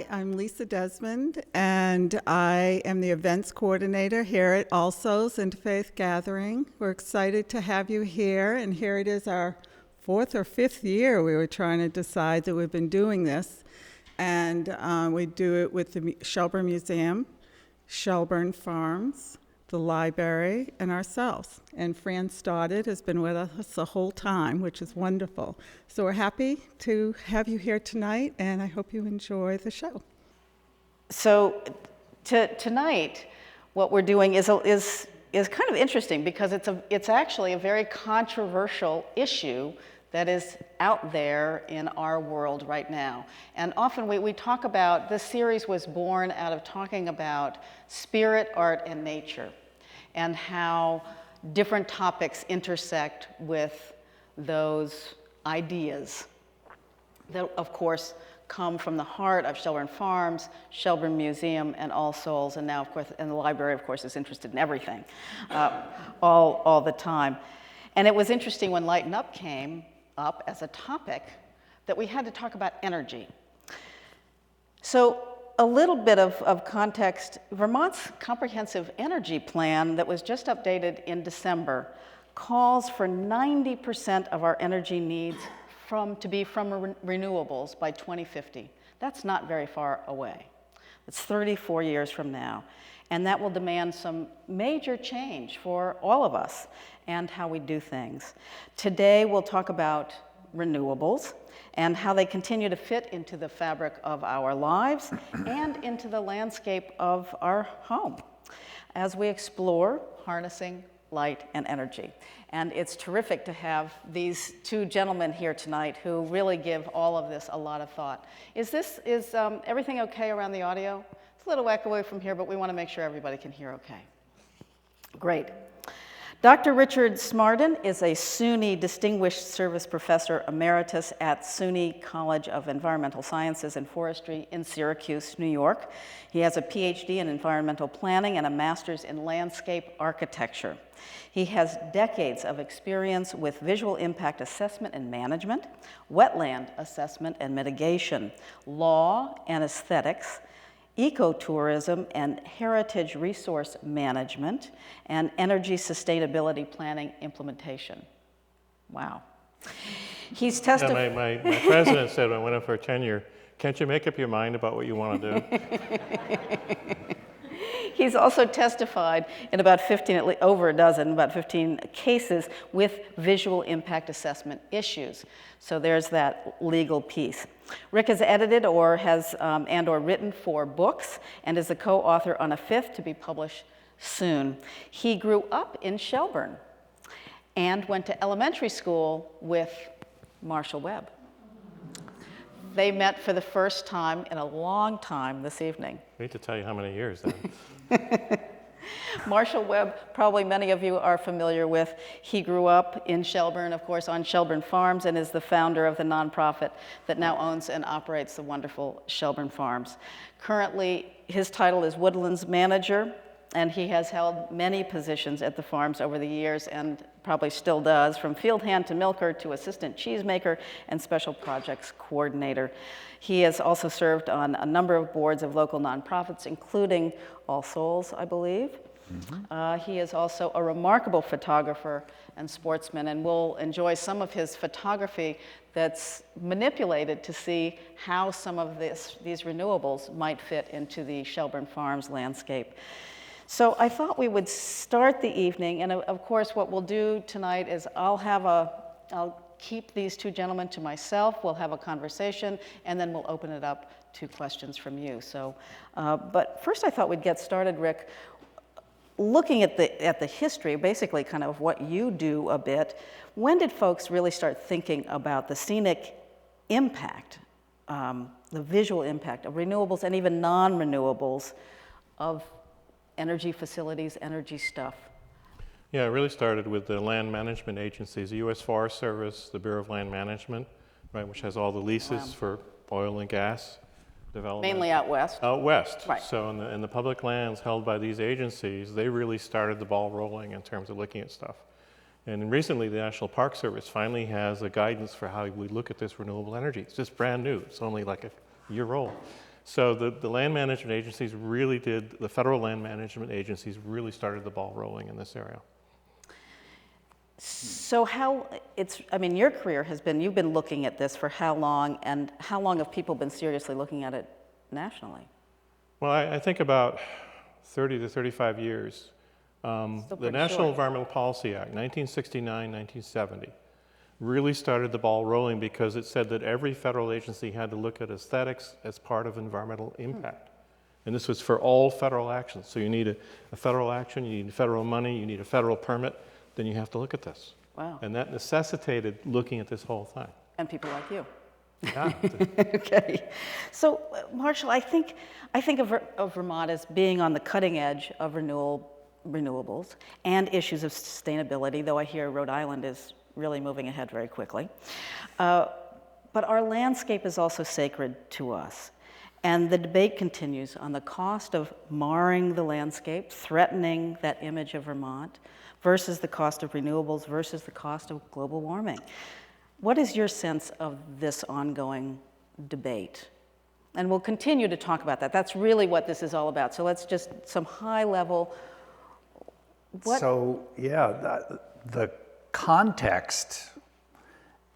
I'm Lisa Desmond, and I am the events coordinator here at All Souls Interfaith Gathering. We're excited to have you here, and here it is our 4th or 5th year we were trying to decide that we've been doing this. And we do it with the Shelburne Museum, Shelburne Farms, the library, and ourselves. And Fran Stoddard has been with us the whole time, which is wonderful. So we're happy to have you here tonight, and I hope you enjoy the show. So tonight, what we're doing is kind of interesting because it's actually a very controversial issue that is out there in our world right now. And often we talk about, this series was born out of talking about spirit, art, and nature, and how different topics intersect with those ideas that, of course, come from the heart of Shelburne Farms, Shelburne Museum, and All Souls, and now, of course, and the library, of course, is interested in everything, all the time. And it was interesting when Lighten Up came up as a topic that we had to talk about energy. So a little bit of context, Vermont's comprehensive energy plan that was just updated in December calls for 90% of our energy needs to be from renewables by 2050. That's not very far away. It's 34 years from now. And that will demand some major change for all of us and how we do things. Today, we'll talk about renewables and how they continue to fit into the fabric of our lives and into the landscape of our home as we explore harnessing light and energy. And it's terrific to have these two gentlemen here tonight who really give all of this a lot of thought. Is everything okay around the audio? It's a little echoey from here, but we want to make sure everybody can hear okay. Great. Dr. Richard Smardon is a SUNY Distinguished Service Professor Emeritus at SUNY College of Environmental Sciences and Forestry in Syracuse, New York. He has a PhD in environmental planning and a master's in landscape architecture. He has decades of experience with visual impact assessment and management, wetland assessment and mitigation, law and aesthetics, ecotourism and heritage resource management, and energy sustainability planning implementation. Wow. He's testified. My president said when I went up for tenure, can't you make up your mind about what you want to do? He's also testified in about 15, over a dozen, about 15 cases with visual impact assessment issues. So there's that legal piece. Rick has edited or has or written 4 books and is a co-author on a 5th to be published soon. He grew up in Shelburne and went to elementary school with Marshall Webb. They met for the first time in a long time this evening. I need to tell you how many years then. Marshall Webb, probably many of you are familiar with. He grew up in Shelburne, of course, on Shelburne Farms, and is the founder of the nonprofit that now owns and operates the wonderful Shelburne Farms. Currently, his title is Woodlands Manager, and he has held many positions at the farms over the years and probably still does, from field hand to milker to assistant cheesemaker and special projects coordinator. He has also served on a number of boards of local nonprofits, including All Souls, I believe. Mm-hmm. He is also a remarkable photographer and sportsman, and we'll enjoy some of his photography that's manipulated to see how some of these renewables might fit into the Shelburne Farms landscape. So I thought we would start the evening, and of course what we'll do tonight is I'll keep these two gentlemen to myself, we'll have a conversation, and then we'll open it up to questions from you. So, but first I thought we'd get started, Rick, looking at the history, basically kind of what you do a bit. When did folks really start thinking about the scenic impact, the visual impact of renewables and even non-renewables of energy facilities, energy stuff? Yeah, it really started with the land management agencies, the U.S. Forest Service, the Bureau of Land Management, right, which has all the leases for oil and gas development. Mainly out west. Out west. Right. So in the public lands held by these agencies, they really started the ball rolling in terms of looking at stuff. And recently, the National Park Service finally has a guidance for how we look at this renewable energy. It's just brand new. It's only like a year old. So the land management agencies really did, the federal land management agencies really started the ball rolling in this area. So I mean, your career has been, you've been looking at this for how long, and how long have people been seriously looking at it nationally? Well, I think about 30 to 35 years. The pretty National short. Environmental Policy Act, 1969, 1970, really started the ball rolling because it said that every federal agency had to look at aesthetics as part of environmental impact. And this was for all federal actions. So you need a federal action, you need federal money, you need a federal permit, then you have to look at this. Wow. And that necessitated looking at this whole thing. And people like you. Yeah. Okay. So, Marshall, I think of Vermont as being on the cutting edge of renewables and issues of sustainability, though I hear Rhode Island is really moving ahead very quickly. But our landscape is also sacred to us. And the debate continues on the cost of marring the landscape, threatening that image of Vermont, versus the cost of renewables, versus the cost of global warming. What is your sense of this ongoing debate? And we'll continue to talk about that. That's really what this is all about. So let's just, some high level, So, yeah, the context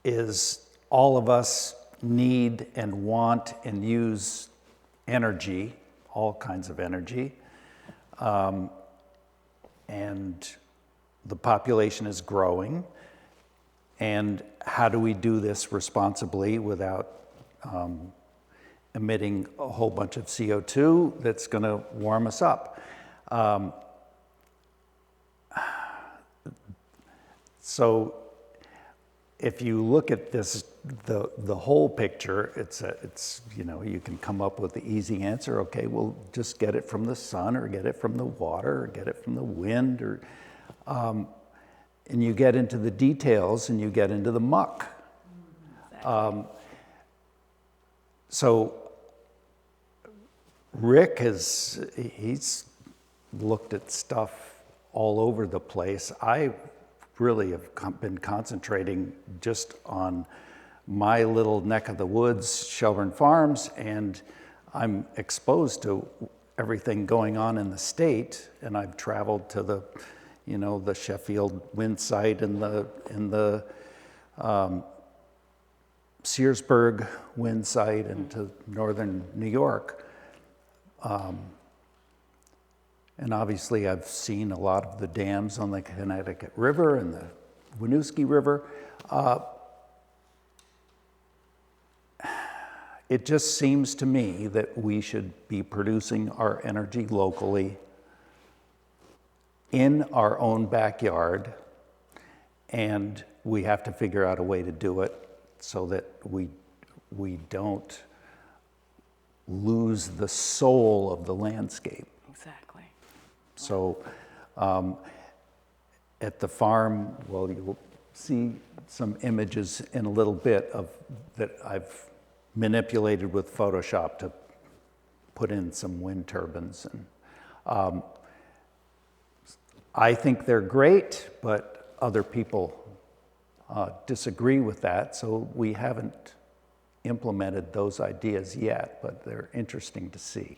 is all of us need and want and use energy, all kinds of energy. And the population is growing. And how do we do this responsibly without emitting a whole bunch of CO2 that's going to warm us up? So if you look at this, the whole picture, it's you know, you can come up with the easy answer. Okay, well, just get it from the sun, or get it from the water, or get it from the wind, or and you get into the details, and you get into the muck. Exactly. So Rick he's looked at stuff all over the place. I really have been concentrating just on my little neck of the woods, Shelburne Farms, and I'm exposed to everything going on in the state, and I've traveled to the, you know, the Sheffield wind site and the Searsburg wind site and to northern New York. And obviously I've seen a lot of the dams on the Connecticut River and the Winooski River. It just seems to me that we should be producing our energy locally in our own backyard, and we have to figure out a way to do it so that we don't lose the soul of the landscape. Exactly. So at the farm, well, you'll see some images in a little bit of that I've manipulated with Photoshop to put in some wind turbines. And I think they're great, but other people disagree with that. So we haven't implemented those ideas yet, but they're interesting to see.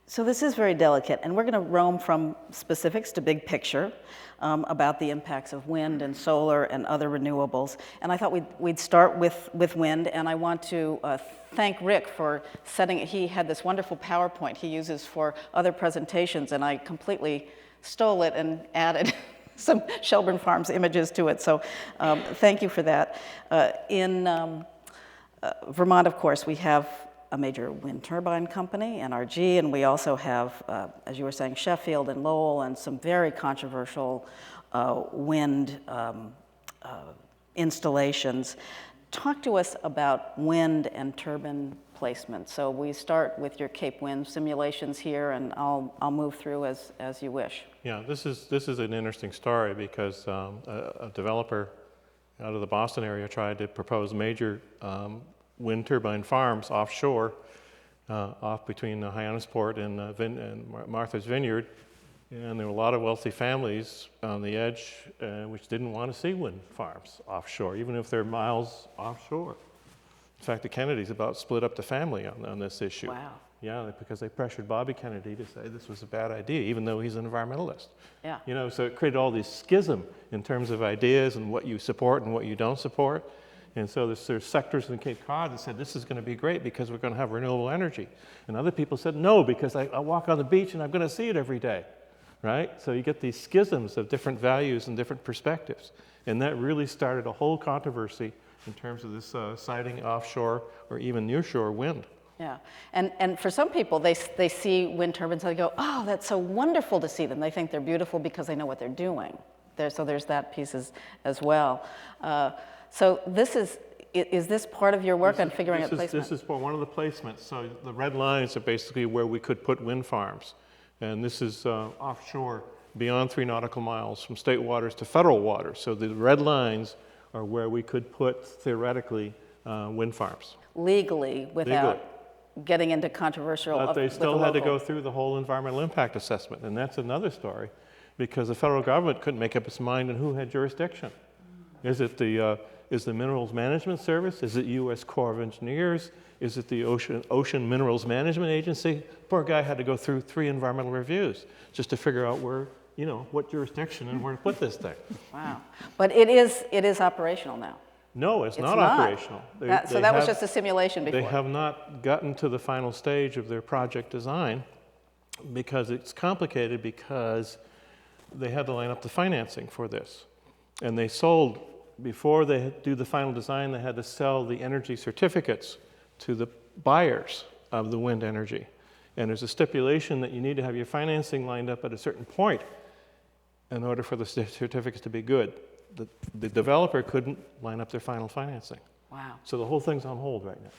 So this is very delicate, and we're going to roam from specifics to big picture about the impacts of wind and solar and other renewables. And I thought we'd start with wind, and I want to thank Rick for setting it. He had this wonderful PowerPoint he uses for other presentations, and I completely stole it and added some Shelburne Farms images to it. So thank you for that. In Vermont, of course, we have a major wind turbine company, NRG, and we also have, as you were saying, Sheffield and Lowell, and some very controversial wind installations. Talk to us about wind and turbine placement. So we start with your Cape Wind simulations here, and I'll move through as you wish. Yeah, this is an interesting story because a developer out of the Boston area tried to propose major wind turbine farms offshore, off between Hyannisport and Martha's Vineyard, and there were a lot of wealthy families on the edge which didn't want to see wind farms offshore, even if they're miles offshore. In fact, the Kennedys about split up the family on this issue. Wow. Yeah, because they pressured Bobby Kennedy to say this was a bad idea, even though he's an environmentalist. Yeah. You know, so it created all these schism in terms of ideas and what you support and what you don't support. And so there's sectors in Cape Cod that said this is going to be great because we're going to have renewable energy. And other people said no, because I walk on the beach and I'm going to see it every day, right? So you get these schisms of different values and different perspectives. And that really started a whole controversy in terms of this siting offshore or even nearshore wind. Yeah, and for some people, they see wind turbines and they go, oh, that's so wonderful to see them. They think they're beautiful because they know what they're doing. So there's that piece as well. So this is this part of your work on figuring out placement? This is one of the placements. So the red lines are basically where we could put wind farms. And this is offshore beyond 3 nautical miles from state waters to federal waters. So the red lines are where we could put, theoretically, wind farms. Legally, without Legally. getting into controversial. But they with still the had to local. go through the whole environmental impact assessment, and that's another story, because the federal government couldn't make up its mind on who had jurisdiction. Is it the Minerals Management Service? Is it U.S. Corps of Engineers? Is it the Ocean Minerals Management Agency? Poor guy had to go through 3 environmental reviews just to figure out where, you know, what jurisdiction and where to put this thing. Wow, but it is operational now. No, it's not not. operational. So that was just a simulation before. They have not gotten to the final stage of their project design because it's complicated, because they had to line up the financing for this. And they sold, before they do the final design, they had to sell the energy certificates to the buyers of the wind energy. And there's a stipulation that you need to have your financing lined up at a certain point in order for the certificates to be good. The developer couldn't line up their final financing. Wow. So the whole thing's on hold right now,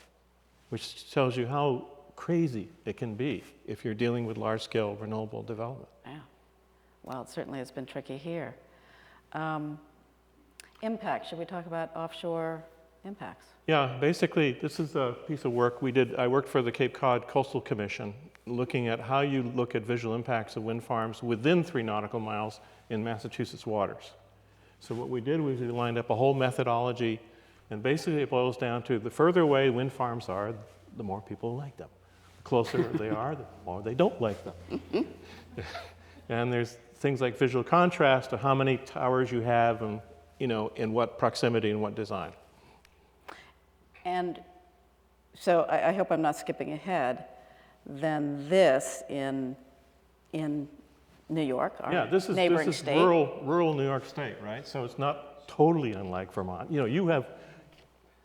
which tells you how crazy it can be if you're dealing with large-scale renewable development. Yeah. Well, it certainly has been tricky here. Impact, should we talk about offshore impacts? Yeah, basically, this is a piece of work we did. I worked for the Cape Cod Coastal Commission, looking at how you look at visual impacts of wind farms within 3 nautical miles in Massachusetts waters. So what we did was we lined up a whole methodology, and basically it boils down to the further away wind farms are, the more people like them. The closer they are, the more they don't like them. And there's things like visual contrast to how many towers you have and, you know, in what proximity and what design. And so I hope I'm not skipping ahead. Then this in New York, our neighboring state. rural New York State, right? So it's not totally unlike Vermont. You know, you have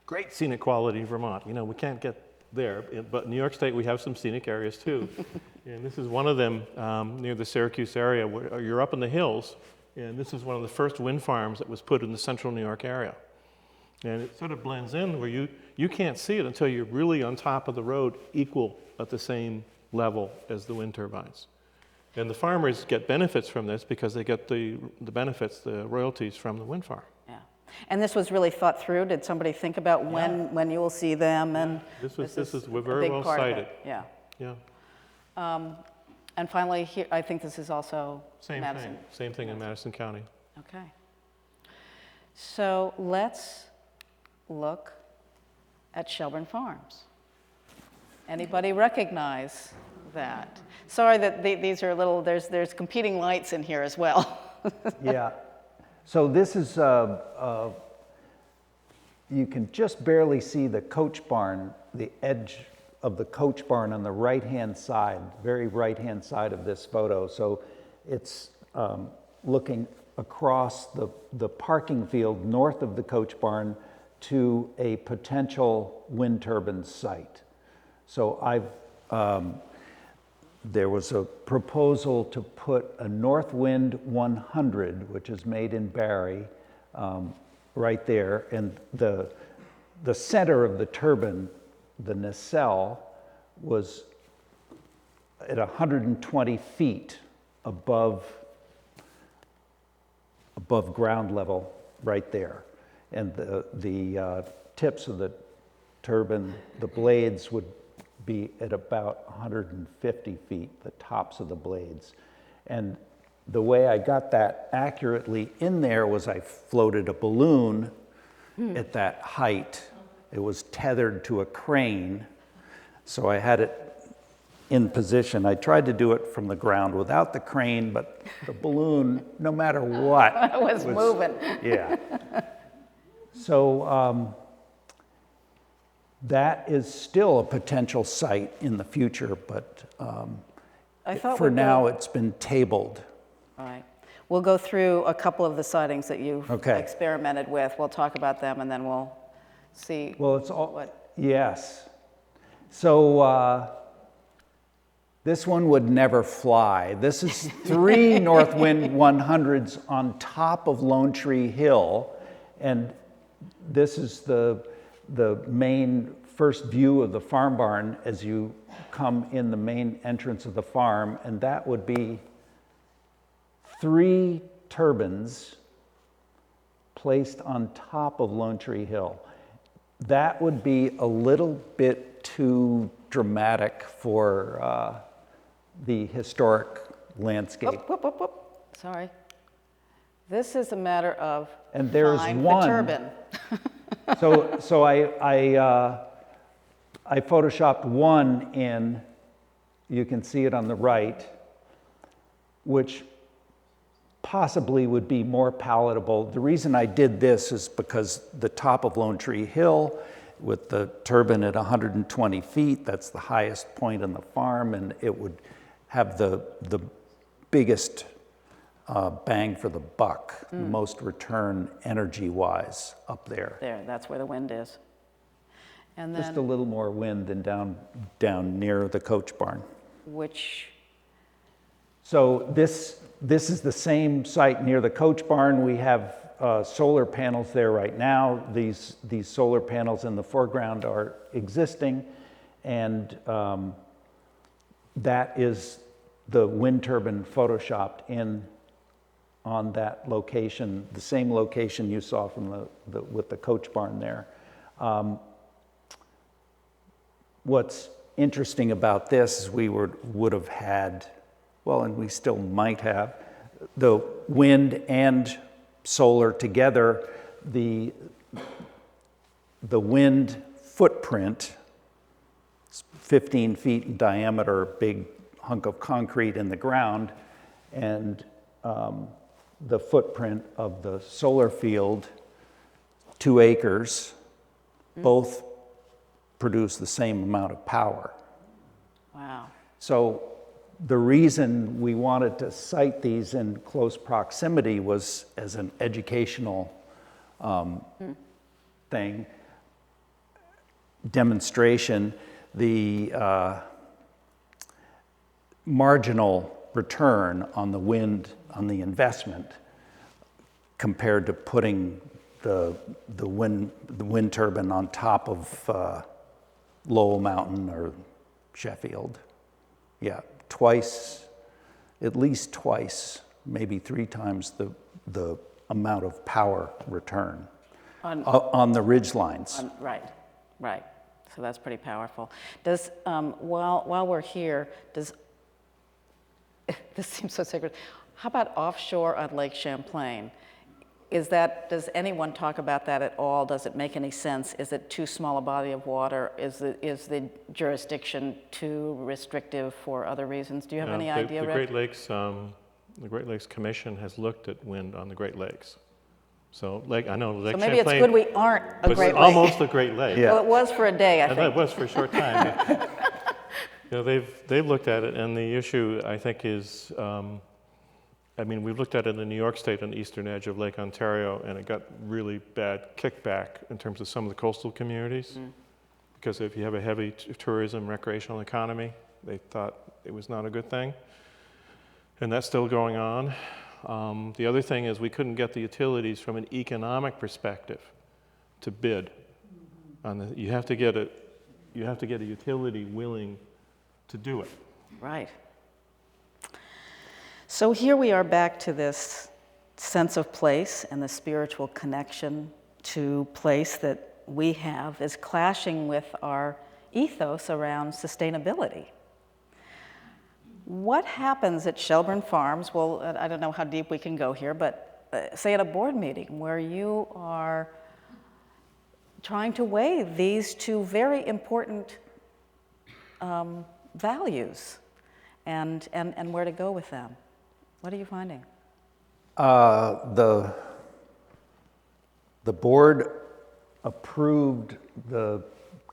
great scenic quality in Vermont. You know, we can't get there, but New York State, we have some scenic areas too. And this is one of them near the Syracuse area, where you're up in the hills, and this is one of the first wind farms that was put in the central New York area. And it sort of blends in where you can't see it until you're really on top of the road, equal at the same level as the wind turbines. And the farmers get benefits from this because they get the benefits, the royalties from the wind farm. Yeah. And this was really thought through? Did somebody think about when you will see them? And This is a very big well part of cited. it. Yeah. Yeah. And finally, here, I think this is also Same Madison. thing. Same thing in Madison County. Okay. So let's look at Shelburne Farms. Anybody recognize that? Sorry that these are a little, there's competing lights in here as well. Yeah. So this is, you can just barely see the coach barn, the edge of the coach barn on the right-hand side, very right-hand side of this photo. So it's looking across the parking field north of the coach barn to a potential wind turbine site. So there was a proposal to put a Northwind 100, which is made in Barrie, right there. And the center of the turbine, the nacelle, was at 120 feet above ground level right there. And the tips of the turbine, the blades would be at about 150 feet, the tops of the blades. And the way I got that accurately in there was I floated a balloon at that height It was tethered to a crane, so I had it in position. I tried to do it from the ground without the crane, but the balloon, no matter what, was moving. Yeah. So that is still a potential site in the future, but I thought for we'd now go- it's been tabled. All right. We'll go through a couple of the sightings that you've Okay. experimented with. We'll talk about them, and then we'll see. Well, it's all, what. yes. So this one would never fly. This is 3 North Wind 100s on top of Lone Tree Hill, and this is the main first view of the farm barn as you come in the main entrance of the farm, and that would be 3 turbines placed on top of Lone Tree Hill. That would be a little bit too dramatic for the historic landscape. Whoop, whoop, whoop. Sorry. This is a matter of And there's find one. the turbine. So I photoshopped one in, you can see it on the right, which possibly would be more palatable. The reason I did this is because the top of Lone Tree Hill, with the turbine at 120 feet, that's the highest point in the farm, and it would have the biggest bang for the buck, the most return energy-wise up there. There, that's where the wind is. And then, Just a little more wind than down near the coach barn. which, So this is the same site near the coach barn. We have solar panels there right now. These solar panels in the foreground are existing, and that is the wind turbine photoshopped in on that location, the same location you saw from with the coach barn there. What's interesting about this is we would have had, well, and we still might have, the wind and solar together. The wind footprint, it's 15 feet in diameter, big hunk of concrete in the ground, and the footprint of the solar field, 2 acres, both produce the same amount of power. wow. So the reason we wanted to site these in close proximity was as an educational thing, demonstration. The marginal return on the wind, on the investment, compared to putting the wind turbine on top of Lowell Mountain or Sheffield. Yeah, at least twice, maybe 3 times the amount of power return on the ridge lines. Right. So that's pretty powerful. Does, while we're here, this seems so sacred. How about offshore on Lake Champlain? Does anyone talk about that at all? Does it make any sense? Is it too small a body of water? Is the jurisdiction too restrictive for other reasons? Do you have any idea, the Rick? The Great Lakes Commission has looked at wind on the Great Lakes. So I know Lake So maybe Champlain it's good we aren't a was Great Lake. almost a Great Lake. Yeah. Well, it was for a day, I And think. it was for a short time. They've looked at it, and the issue, I think, is, we've looked at it in New York State on the eastern edge of Lake Ontario, and it got really bad kickback in terms of some of the coastal communities. Because if you have a heavy tourism, recreational economy, they thought it was not a good thing. And that's still going on. The other thing is we couldn't get the utilities from an economic perspective to bid. You have to get a utility willing to do it. Right. So here we are back to this sense of place, and the spiritual connection to place that we have is clashing with our ethos around sustainability. What happens at Shelburne Farms? Well, I don't know how deep we can go here, but say at a board meeting where you are trying to weigh these two very important values and where to go with them. What are you finding? The board approved the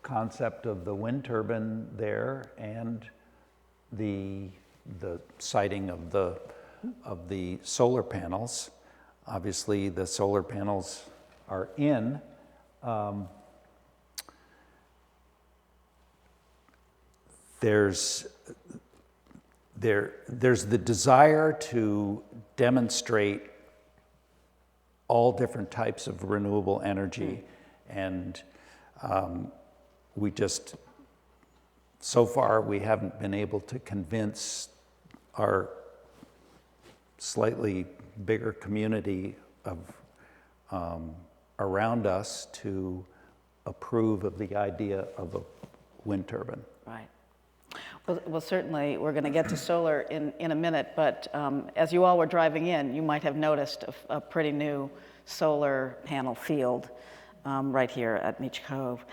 concept of the wind turbine there and the siting of the solar panels. Obviously, the solar panels are in. There's the desire to demonstrate all different types of renewable energy, and we just, so far, we haven't been able to convince our slightly bigger community of around us to approve of the idea of a wind turbine. Right. Well, certainly, we're going to get to solar in a minute, but as you all were driving in, you might have noticed a pretty new solar panel field right here at Meach Cove.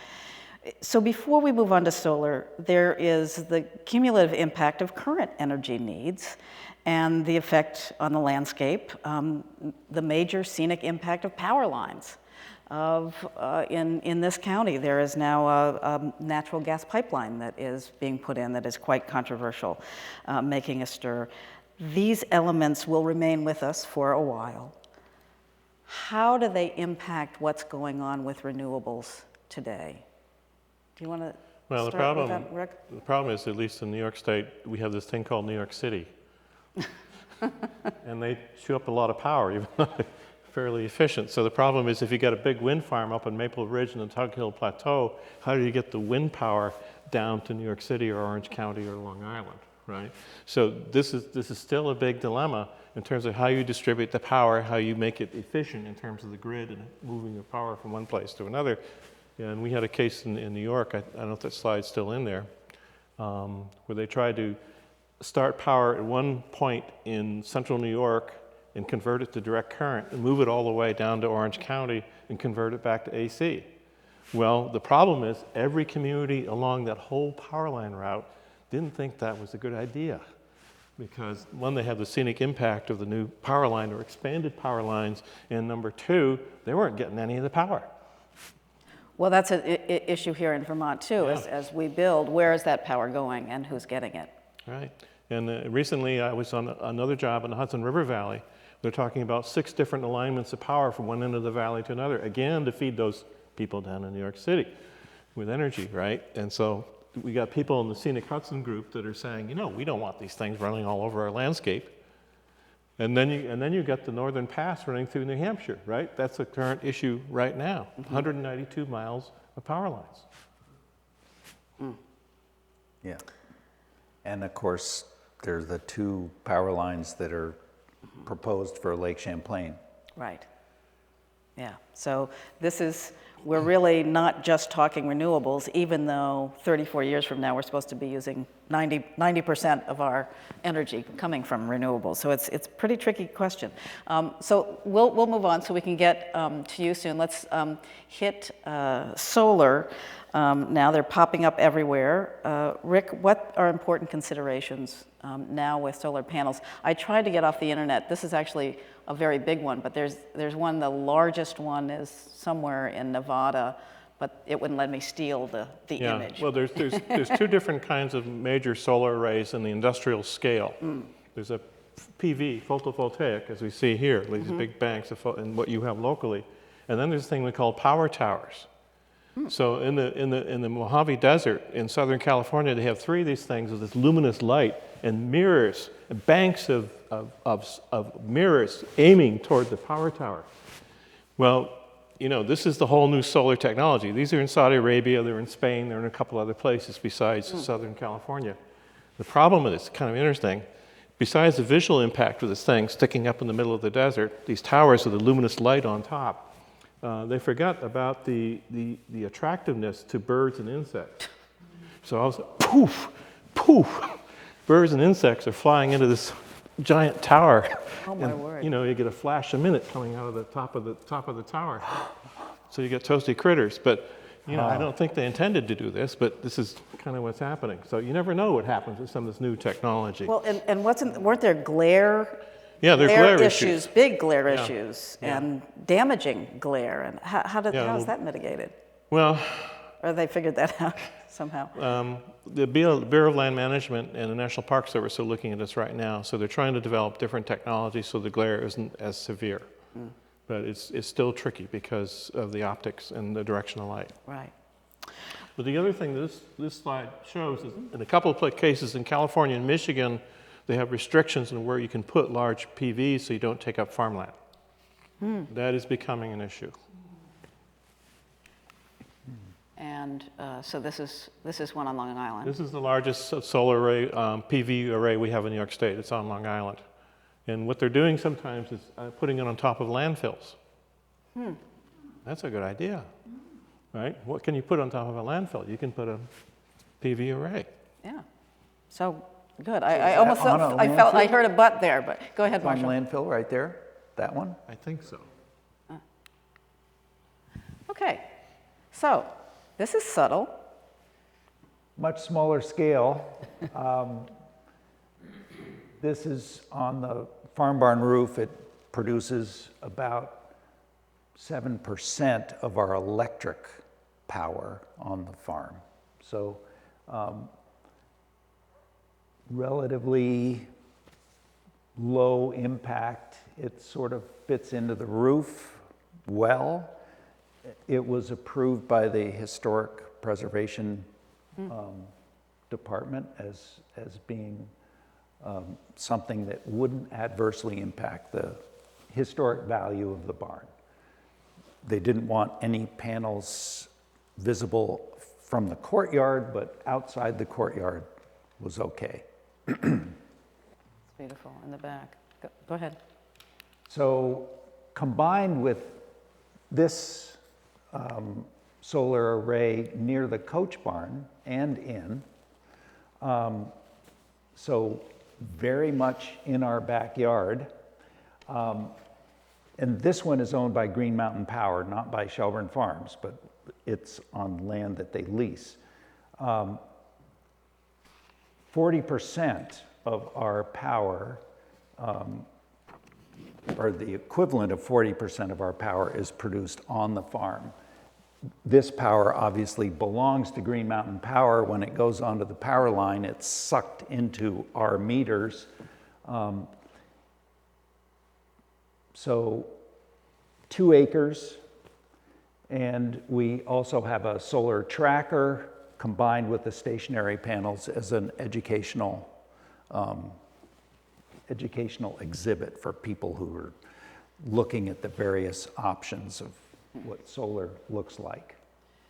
So before we move on to solar, there is the cumulative impact of current energy needs and the effect on the landscape, the major scenic impact of power lines. In this county, there is now a natural gas pipeline that is being put in that is quite controversial, making a stir. These elements will remain with us for a while. How do they impact what's going on with renewables today? Do you want to start with that, Rick? The problem is, at least in New York State, we have this thing called New York City. And they chew up a lot of power, even though they're fairly efficient. So the problem is, if you got a big wind farm up in Maple Ridge and the Tug Hill Plateau, how do you get the wind power down to New York City or Orange County or Long Island, right? So this is still a big dilemma in terms of how you distribute the power, how you make it efficient in terms of the grid and moving the power from one place to another. And we had a case in New York, I don't know if that slide's still in there, where they tried to start power at one point in central New York and convert it to direct current and move it all the way down to Orange County and convert it back to AC. Well, the problem is every community along that whole power line route didn't think that was a good idea, because one, they have the scenic impact of the new power line or expanded power lines, and number two, they weren't getting any of the power. Well, that's an issue here in Vermont too. Yeah. As we build, where is that power going and who's getting it? Right. And recently I was on another job in the Hudson River Valley. They're talking about 6 different alignments of power from one end of the valley to another, again, to feed those people down in New York City with energy, right? And so we got people in the Scenic Hudson group that are saying, you know, we don't want these things running all over our landscape. And then you got the Northern Pass running through New Hampshire, right? That's a current issue right now. 192 miles of power lines. Yeah. And of course, there's the 2 power lines that are proposed for Lake Champlain. Right. Yeah. So we're really not just talking renewables, even though 34 years from now we're supposed to be using 90% of our energy coming from renewables. So it's a pretty tricky question. So we'll move on so we can get to you soon. Let's hit solar. Now they're popping up everywhere. Rick, what are important considerations now with solar panels? I tried to get off the internet. This is actually a very big one, but there's one, the largest one is somewhere in Nevada, but it wouldn't let me steal the image. Well, there's 2 different kinds of major solar arrays in the industrial scale. There's a PV, photovoltaic, as we see here, these big banks and what you have locally. And then there's a thing we call power towers. So in the Mojave Desert in Southern California, they have 3 of these things with this luminous light and mirrors, banks of mirrors aiming toward the power tower. Well, you know, this is the whole new solar technology. These are in Saudi Arabia, they're in Spain, they're in a couple other places besides Southern California. The problem with this, kind of interesting, besides the visual impact of this thing sticking up in the middle of the desert, these towers with the luminous light on top, they forgot about the attractiveness to birds and insects. So I was like, poof, poof. Birds and insects are flying into this giant tower. Oh my word. You know, you get a flash a minute coming out of the top of the tower. So you get toasty critters. But you know, I don't think they intended to do this, but this is kind of what's happening. So you never know what happens with some of this new technology. Well, and weren't there glare? Yeah, there are glare issues. Big glare Yeah. issues, Yeah. and damaging glare. And how is that mitigated? Well, Or they figured that out somehow? the Bureau of Land Management and the National Park Service are looking at this right now. So they're trying to develop different technologies so the glare isn't as severe. But it's still tricky because of the optics and the direction of light. Right. But the other thing this slide shows is in a couple of cases in California and Michigan, they have restrictions on where you can put large PVs so you don't take up farmland. That is becoming an issue. And so this is one on Long Island. This is the largest solar array, PV array we have in New York State. It's on Long Island. And what they're doing sometimes is putting it on top of landfills. That's a good idea, right? What can you put on top of a landfill? You can put a PV array. Yeah. So good. I almost felt, I heard a butt there, but go ahead, On Marshall. landfill right there, that one? I think so. Okay. So this is subtle. Much smaller scale. This is on the farm barn roof. It produces about 7% of our electric power on the farm. So relatively low impact. It sort of fits into the roof well. It was approved by the Historic Preservation Department as being something that wouldn't adversely impact the historic value of the barn. They didn't want any panels visible from the courtyard, but outside the courtyard was okay. It's beautiful in the back. Go ahead. So combined with this solar array near the coach barn and in, so very much in our backyard. And this one is owned by Green Mountain Power, not by Shelburne Farms, but it's on land that they lease. 40% of our power, or the equivalent of 40% of our power, is produced on the farm. This power obviously belongs to Green Mountain Power. When it goes onto the power line, it's sucked into our meters. So 2 acres, and we also have a solar tracker combined with the stationary panels as an educational exhibit for people who are looking at the various options of what solar looks like.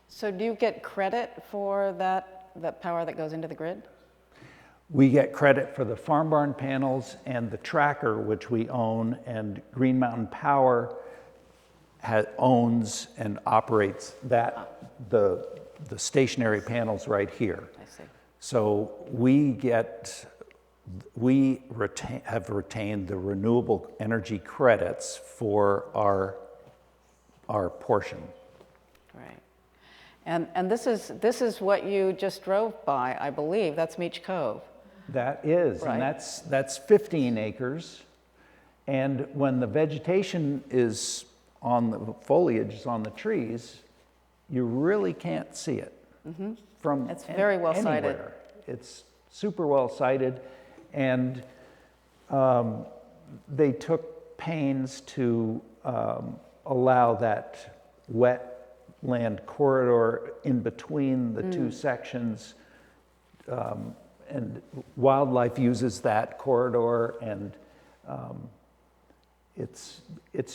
So do you get credit for that power that goes into the grid? We get credit for the farm barn panels and the tracker, which we own, and Green Mountain Power owns and operates the stationary panels right here. I see. So have retained the renewable energy credits for our portion. Right. And this is what you just drove by, I believe. That's Meach Cove. That is, Right. and that's 15 acres. And when the vegetation is on the foliage is on the trees, you really can't see it from It's very well sighted. anywhere. It's super well sighted, and they took pains to allow that wetland corridor in between the two sections. And wildlife uses that corridor, and it's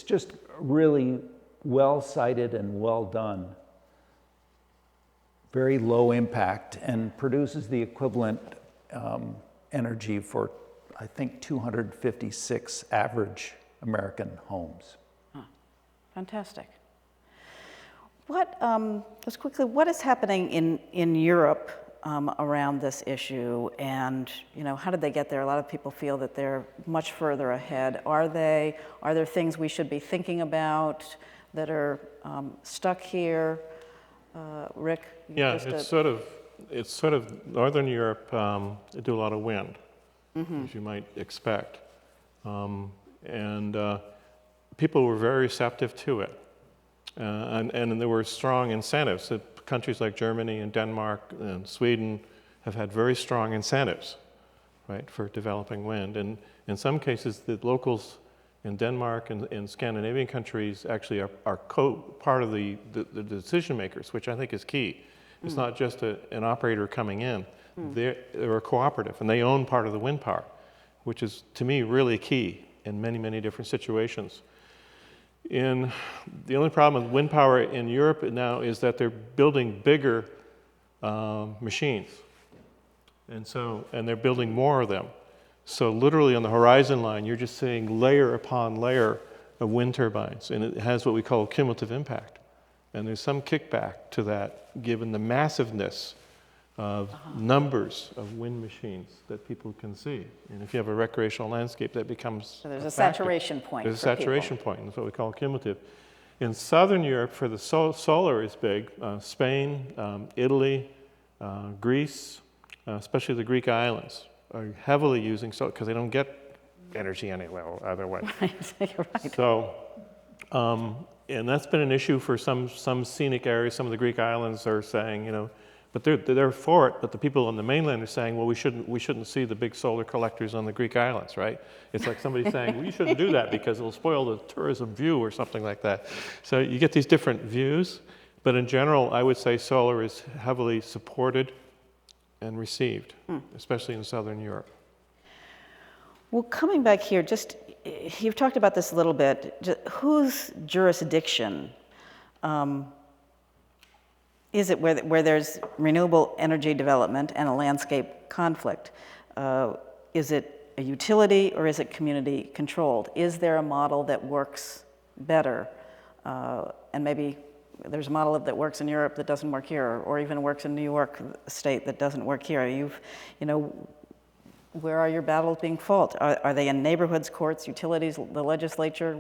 just really well sited and well done. Very low impact, and produces the equivalent energy for, I think, 256 average American homes. Fantastic. Just quickly, what is happening in Europe around this issue, and how did they get there? A lot of people feel that they're much further ahead. Are there things we should be thinking about that are stuck here? Rick? Yeah, just it's sort of Northern Europe. They do a lot of wind, as you might expect, and people were very receptive to it, and there were strong incentives. Countries like Germany and Denmark and Sweden have had very strong incentives, right, for developing wind. And in some cases, the locals in Denmark and in Scandinavian countries actually are part of the decision makers, which I think is key. It's not just an operator coming in. They're a cooperative, and they own part of the wind power, which is, to me, really key in many, many different situations. The only problem with wind power in Europe now is that they're building bigger machines. And they're building more of them. So literally on the horizon line, you're just seeing layer upon layer of wind turbines, and it has what we call cumulative impact. And there's some kickback to that, given the massiveness of numbers of wind machines that people can see. And if you have a recreational landscape, that becomes So there's a factor. saturation point. There's a for saturation people. point, and that's what we call cumulative. In Southern Europe, for the solar is big. Spain, Italy, Greece, especially the Greek islands, are heavily using solar because they don't get energy anywhere other way. You're right. So, and that's been an issue for some scenic areas. Some of the Greek islands are saying, but they're for it. But the people on the mainland are saying, well, we shouldn't see the big solar collectors on the Greek islands, right? It's like somebody saying, well, you shouldn't do that because it'll spoil the tourism view or something like that. So you get these different views. But in general, I would say solar is heavily supported and received, especially in Southern Europe. Well, coming back here, you've talked about this a little bit. Whose jurisdiction is it where there's renewable energy development and a landscape conflict? Is it a utility or is it community controlled? Is there a model that works better? And maybe there's a model that works in Europe that doesn't work here, or even works in New York State that doesn't work here. Where are your battles being fought? Are they in neighborhoods, courts, utilities, the legislature?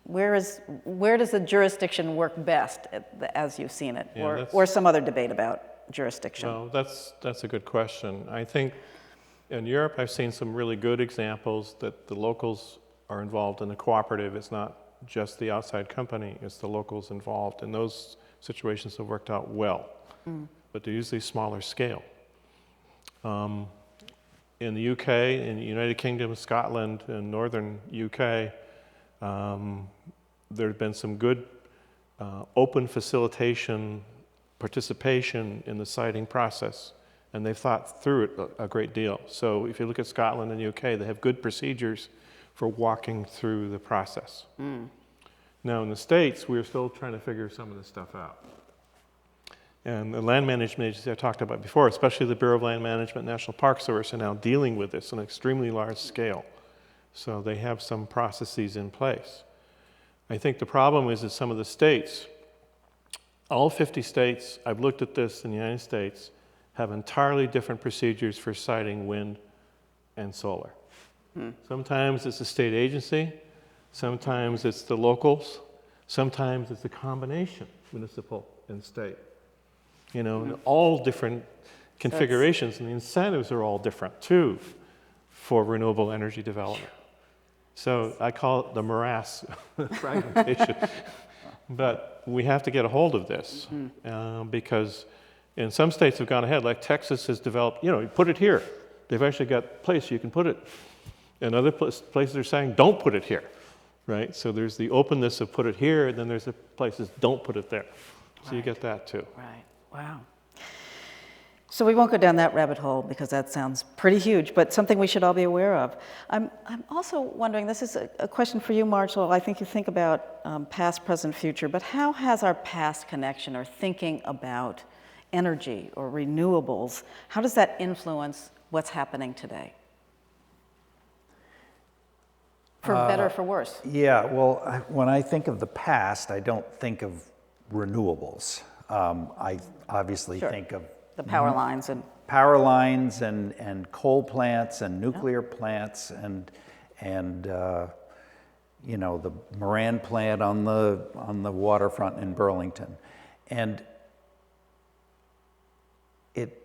Where does the jurisdiction work best, as you've seen it, or some other debate about jurisdiction? Well, that's a good question. I think in Europe, I've seen some really good examples that the locals are involved in a cooperative. It's not just the outside company, it's the locals involved. And those situations have worked out well, but they're usually smaller scale. In the UK, in the United Kingdom, Scotland, and northern UK, there have been some good open facilitation participation in the siting process, and they've thought through it a great deal. So if you look at Scotland and the UK, they have good procedures for walking through the process. Now in the States, we're still trying to figure some of this stuff out. And the land management agencies I talked about before, especially the Bureau of Land Management, National Park Service, are now dealing with this on an extremely large scale. So they have some processes in place. I think the problem is that some of the states, all 50 states, I've looked at this in the United States, have entirely different procedures for siting wind and solar. Sometimes it's a state agency, sometimes it's the locals, sometimes it's a combination, municipal and state. And all different configurations, and the incentives are all different too for renewable energy development. So I call it the morass fragmentation. But we have to get a hold of this because in some states have gone ahead, like Texas has developed, you put it here. They've actually got a place you can put it. And other places are saying, don't put it here, right? So there's the openness of put it here, and then there's the places, don't put it there. So you get that too. Right. Wow. So we won't go down that rabbit hole because that sounds pretty huge, but something we should all be aware of. I'm also wondering, this is a question for you, Marshall. I think you think about past, present, future, but how has our past connection or thinking about energy or renewables, how does that influence what's happening today? For better or for worse? Yeah, well, when I think of the past, I don't think of renewables. I obviously think of the power lines and coal plants and nuclear plants and the Moran plant on the waterfront in Burlington. And it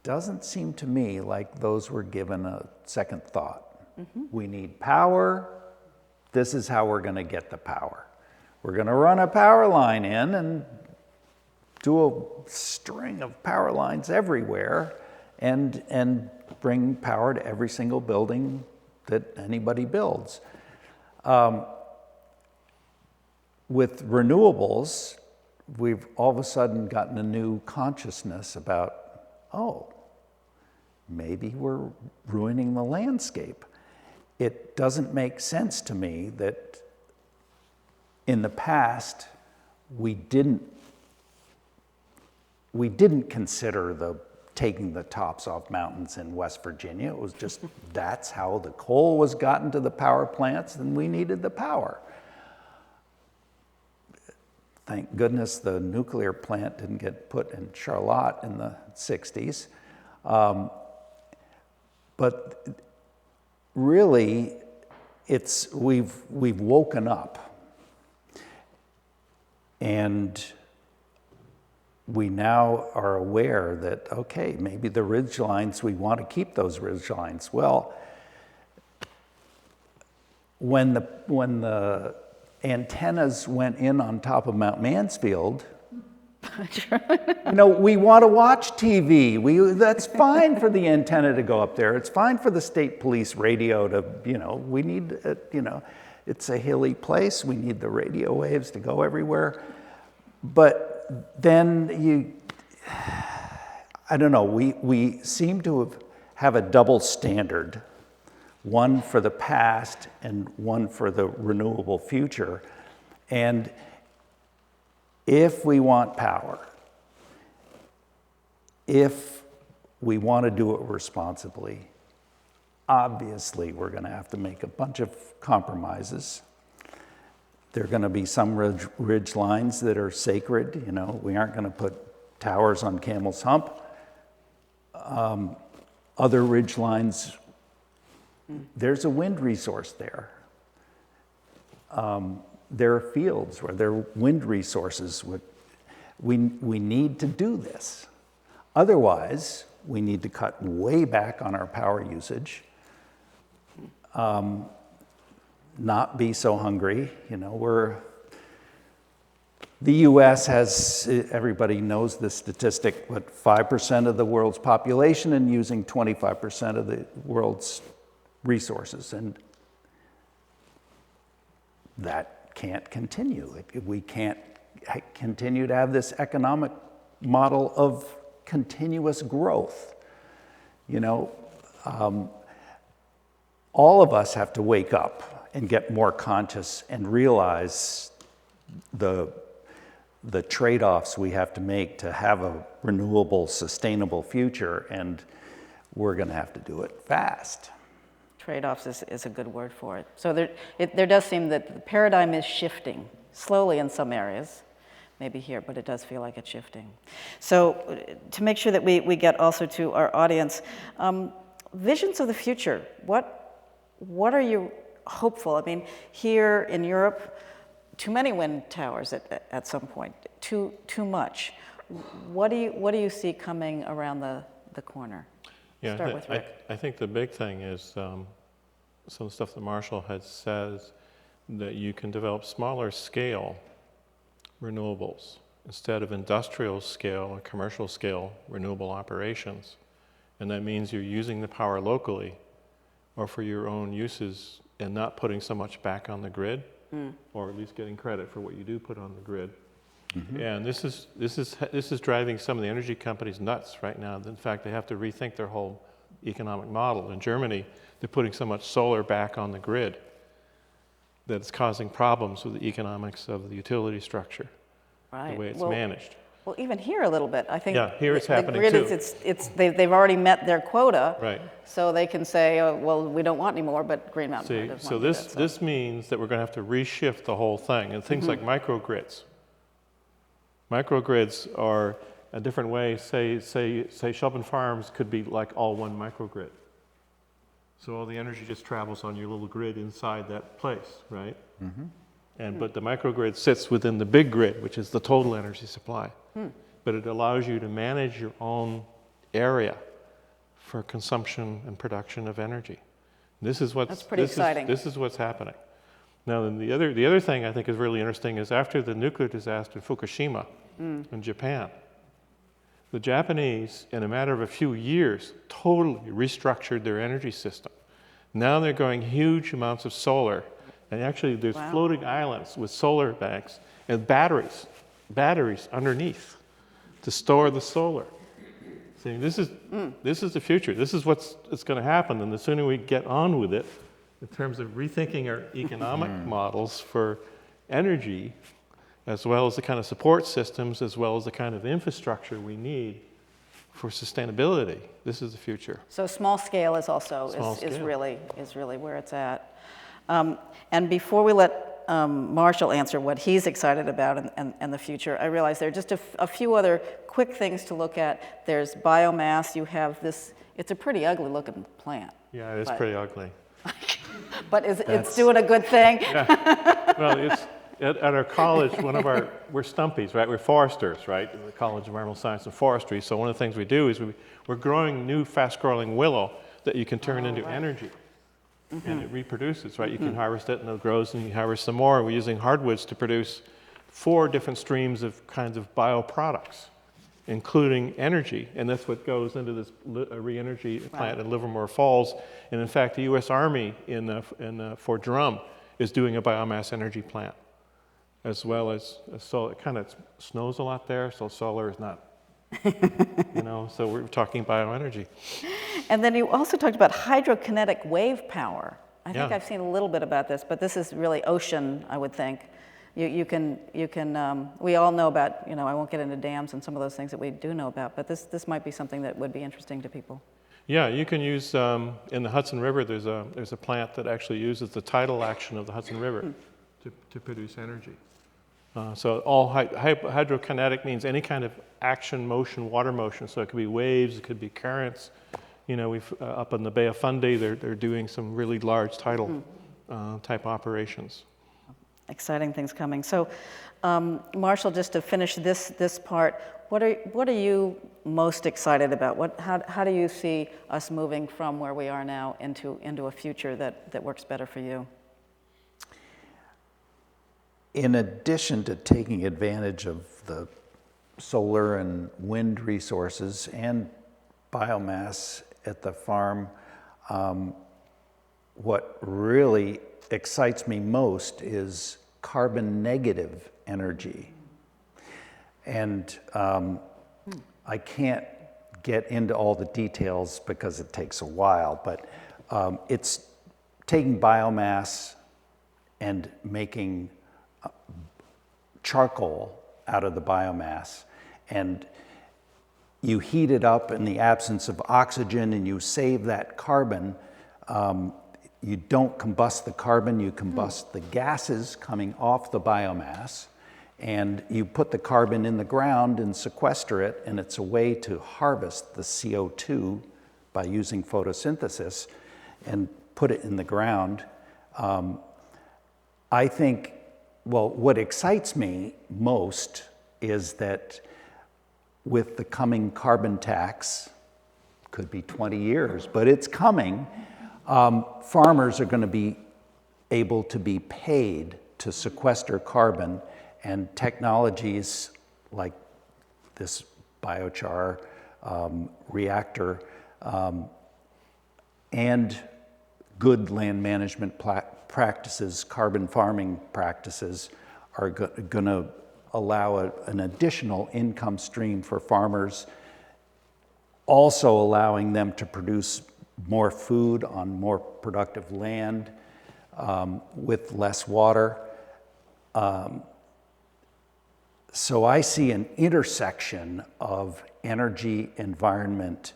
doesn't seem to me like those were given a second thought. We need power. This is how we're going to get the power. We're going to run a power line in and do a string of power lines everywhere and bring power to every single building that anybody builds. With renewables, we've all of a sudden gotten a new consciousness about, oh, maybe we're ruining the landscape. It doesn't make sense to me that in the past we didn't consider taking the tops off mountains in West Virginia. It was just, that's how the coal was gotten to the power plants, and we needed the power. Thank goodness the nuclear plant didn't get put in Charlotte in the 60s. But really, we've woken up. And we now are aware that, okay, maybe the ridge lines, we want to keep those ridge lines. Well, when the antennas went in on top of Mount Mansfield, we want to watch TV. That's fine for the antenna to go up there. It's fine for the state police radio to, we need, it's a hilly place. We need the radio waves to go everywhere. But then I don't know, we seem to have a double standard, one for the past and one for the renewable future. And if we want power, if we want to do it responsibly, obviously we're going to have to make a bunch of compromises. There are going to be some ridge lines that are sacred. We aren't going to put towers on Camel's Hump. Other ridge lines, there's a wind resource there. There are fields where there are wind resources. We need to do this. Otherwise, we need to cut way back on our power usage. Not be so hungry. The US has, everybody knows this statistic, but 5% of the world's population and using 25% of the world's resources. And that can't continue. We can't continue to have this economic model of continuous growth. All of us have to wake up and get more conscious and realize the trade-offs we have to make to have a renewable, sustainable future, and we're going to have to do it fast. Trade-offs is a good word for it. So there does seem that the paradigm is shifting, slowly in some areas, maybe here, but it does feel like it's shifting. So to make sure that we get also to our audience, visions of the future, what are you hopeful? I mean, here in Europe, too many wind towers at some point, too much. What do you see coming around the corner? Yeah, Start with Rick. I think the big thing is some stuff that Marshall had says that you can develop smaller scale renewables instead of industrial scale or commercial scale renewable operations. And that means you're using the power locally or for your own uses and not putting so much back on the grid, or at least getting credit for what you do put on the grid. Mm-hmm. And this is driving some of the energy companies nuts right now. In fact, they have to rethink their whole economic model. In Germany, they're putting so much solar back on the grid that it's causing problems with the economics of the utility structure, the way it's managed. Well, even here a little bit. I think here it's happening the grid too. They've already met their quota, right? So they can say, oh, well, we don't want any more, but Green Mountain doesn't so want that, this means that we're going to have to reshift the whole thing, and things like microgrids. Microgrids are a different way. Say Shelburne Farms could be like all one microgrid. So all the energy just travels on your little grid inside that place, right? But the microgrid sits within the big grid, which is the total energy supply. But it allows you to manage your own area for consumption and production of energy. That's pretty exciting. This is what's happening. Now, then the other thing I think is really interesting is after the nuclear disaster in Fukushima in Japan, the Japanese, in a matter of a few years, totally restructured their energy system. Now they're going huge amounts of solar, and actually there's floating islands with solar banks and batteries underneath to store the solar. See, this is the future. This is what's going to happen, and the sooner we get on with it, in terms of rethinking our economic models for energy, as well as the kind of support systems, as well as the kind of infrastructure we need for sustainability. This is the future. So small scale is also is really where it's at. And before we let Marshall answer what he's excited about and the future, I realize there are just a few other quick things to look at. There's biomass. You have this. It's a pretty ugly looking plant. Yeah, it is pretty ugly. But it's doing a good thing. Yeah. Well, it's at our college. We're stumpies, right? We're foresters, right? The College of Environmental Science and Forestry. So one of the things we do is we're growing new fast-growing willow that you can turn into energy, and it reproduces, right? You can harvest it, and it grows, and you harvest some more. We're using hardwoods to produce 4 different streams of kinds of bioproducts, including energy, and that's what goes into this re-energy plant in Livermore Falls. And in fact, the U.S. Army in Fort Drum is doing a biomass energy plant, as well as solar. It kind of snows a lot there, so solar is not, so we're talking bioenergy. And then you also talked about hydrokinetic wave power. I think I've seen a little bit about this, but this is really ocean, I would think. You can we all know about, I won't get into dams and some of those things that we do know about, but this might be something that would be interesting to people. Yeah, you can use, in the Hudson River, there's a plant that actually uses the tidal action of the Hudson River to produce energy. So all hydrokinetic means any kind of action, motion, water motion. So it could be waves, it could be currents. We've up in the Bay of Fundy, they're doing some really large tidal type operations. Exciting things coming. So, Marshall, just to finish this part, what are you most excited about? How do you see us moving from where we are now into a future that works better for you? In addition to taking advantage of the solar and wind resources and biomass at the farm, what really excites me most is carbon negative energy. And I can't get into all the details because it takes a while, but it's taking biomass and making charcoal out of the biomass, and you heat it up in the absence of oxygen and you save that carbon. You don't combust the carbon, you combust the gases coming off the biomass, and you put the carbon in the ground and sequester it, and it's a way to harvest the CO2 by using photosynthesis and put it in the ground. I think, well, what excites me most is that with the coming carbon tax, could be 20 years, but it's coming, farmers are going to be able to be paid to sequester carbon, and technologies like this biochar reactor and good land management practices, carbon farming practices, are going to allow an additional income stream for farmers, also allowing them to produce more food on more productive land with less water. So I see an intersection of energy, environment,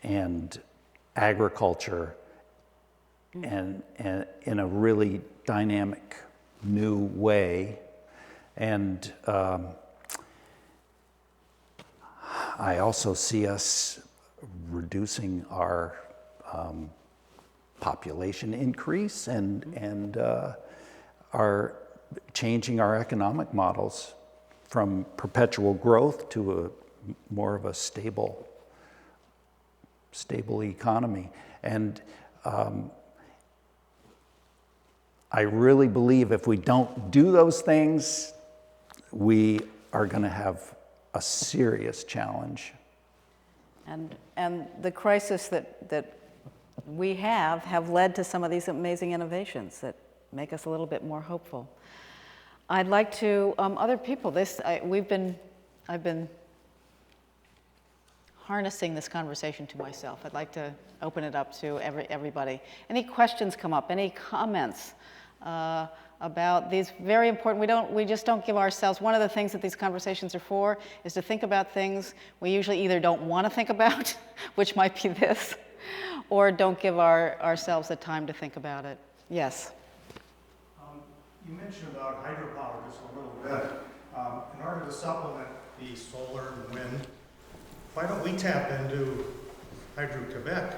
and agriculture, and in a really dynamic new way. And I also see us reducing our population increase and are changing our economic models from perpetual growth to more of a stable economy. And I really believe if we don't do those things, we are going to have a serious challenge. And the crisis that we have led to some of these amazing innovations that make us a little bit more hopeful. I'd like to, other people, I've been harnessing this conversation to myself. I'd like to open it up to everybody. Any questions come up, any comments about these very important, we just don't give ourselves, one of the things that these conversations are for is to think about things we usually either don't want to think about, which might be this, or don't give ourselves the time to think about it. Yes? You mentioned about hydropower just a little bit. In order to supplement the solar and wind, why don't we tap into Hydro-Quebec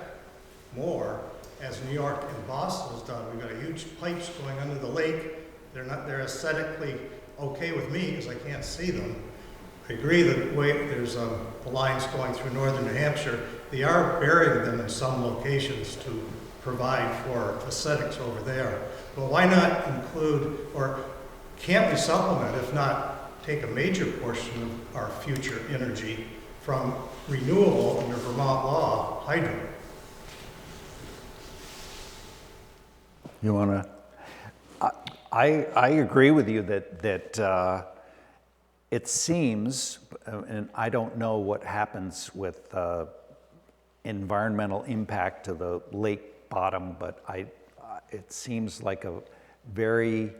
more, as New York and Boston has done? We've got huge pipes going under the lake. They're aesthetically okay with me because I can't see them. I agree that there's lines going through northern New Hampshire. They are burying them in some locations to provide for aesthetics over there. But why not include, or can't we supplement, if not take a major portion of our future energy from renewable under Vermont law, hydro? You want to? I agree with you that it seems, and I don't know what happens with environmental impact to the lake bottom, but it seems like a very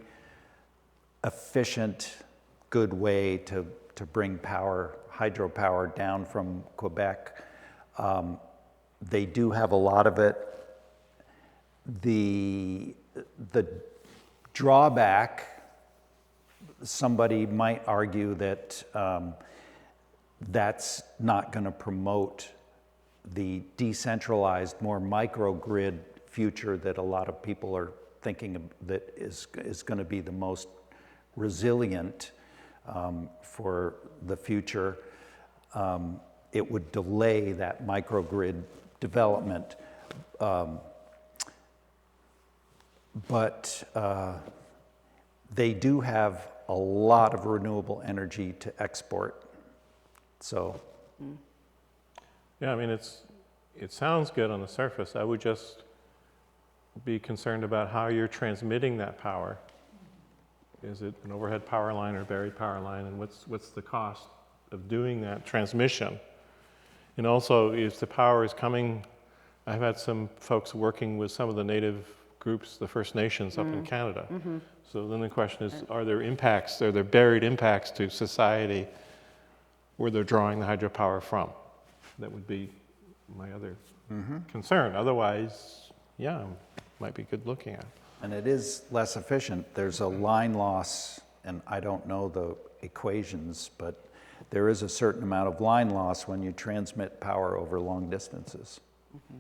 efficient, good way to bring hydropower down from Quebec. They do have a lot of it. The drawback, somebody might argue that that's not going to promote the decentralized, more microgrid future that a lot of people are thinking of, that is going to be the most resilient for the future. It would delay that microgrid development. But they do have a lot of renewable energy to export. So, Yeah, I mean, it sounds good on the surface. I would just be concerned about how you're transmitting that power. Is it an overhead power line or buried power line, and what's the cost of doing that transmission? And also, if the power is coming, I've had some folks working with some of the native groups, the First Nations up in Canada. Mm-hmm. So then the question is, are there buried impacts to society where they're drawing the hydropower from? That would be my other concern. Otherwise, yeah, might be good looking at. and it is less efficient. There's a line loss, and I don't know the equations, but there is a certain amount of line loss when you transmit power over long distances. Mm-hmm.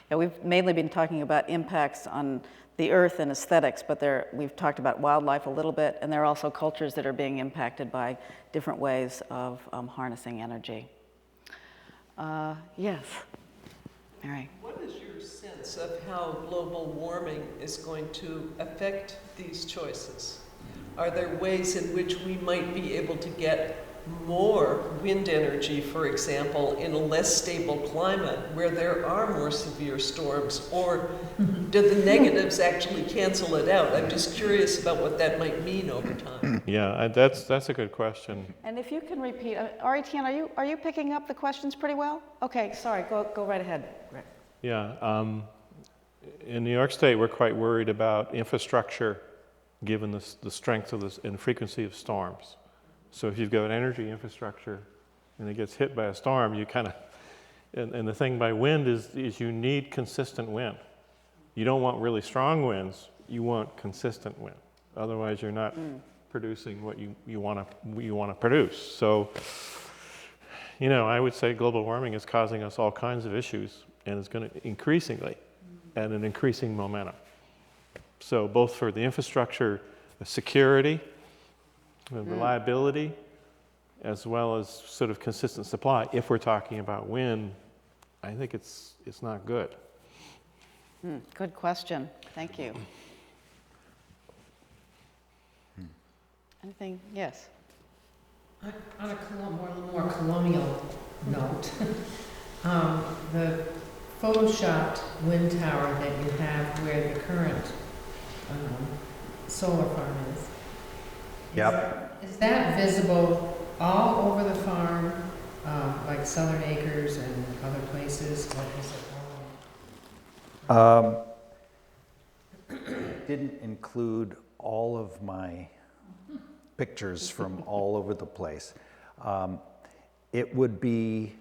Yeah, we've mainly been talking about impacts on the earth and aesthetics, but we've talked about wildlife a little bit, and there are also cultures that are being impacted by different ways of harnessing energy. Yes, Mary. What is your sense of how global warming is going to affect these choices? Are there ways in which we might be able to get more wind energy, for example, in a less stable climate where there are more severe storms, or do the negatives actually cancel it out? I'm just curious about what that might mean over time. Yeah, that's a good question. And if you can repeat, RETN, are you picking up the questions pretty well? Okay, sorry, go right ahead, Rick. Yeah, in New York State, we're quite worried about infrastructure given the strength of this and frequency of storms. So if you've got energy infrastructure and it gets hit by a storm, you kind of, and the thing by wind is you need consistent wind. You don't want really strong winds, you want consistent wind. Otherwise you're not producing what you want to produce. So, I would say global warming is causing us all kinds of issues, and it's going to increasingly and an increasing momentum. So both for the infrastructure, the security, the reliability, as well as sort of consistent supply, if we're talking about wind, I think it's not good. Good question. Thank you. Anything? Yes. On a more colonial note, the photoshopped wind tower that you have where the current solar farm is. Yep. Is that visible all over the farm, like Southern Acres and other places? Or is it all? Didn't include all of my pictures from all over the place. It would be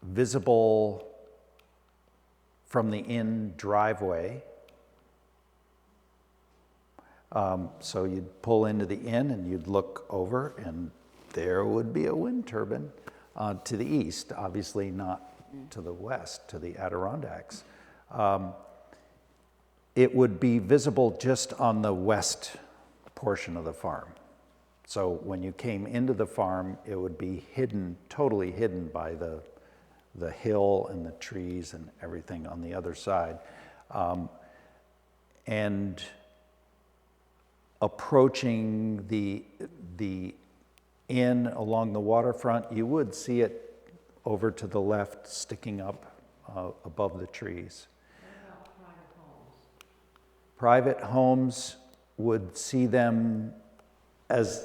visible from the inn driveway. So you'd pull into the inn and you'd look over and there would be a wind turbine to the east, obviously not to the west, to the Adirondacks. It would be visible just on the west portion of the farm. So when you came into the farm, it would be hidden, totally hidden by the hill and the trees and everything on the other side. And approaching the inn along the waterfront, you would see it over to the left sticking up above the trees. What about private homes? Private homes would see them as,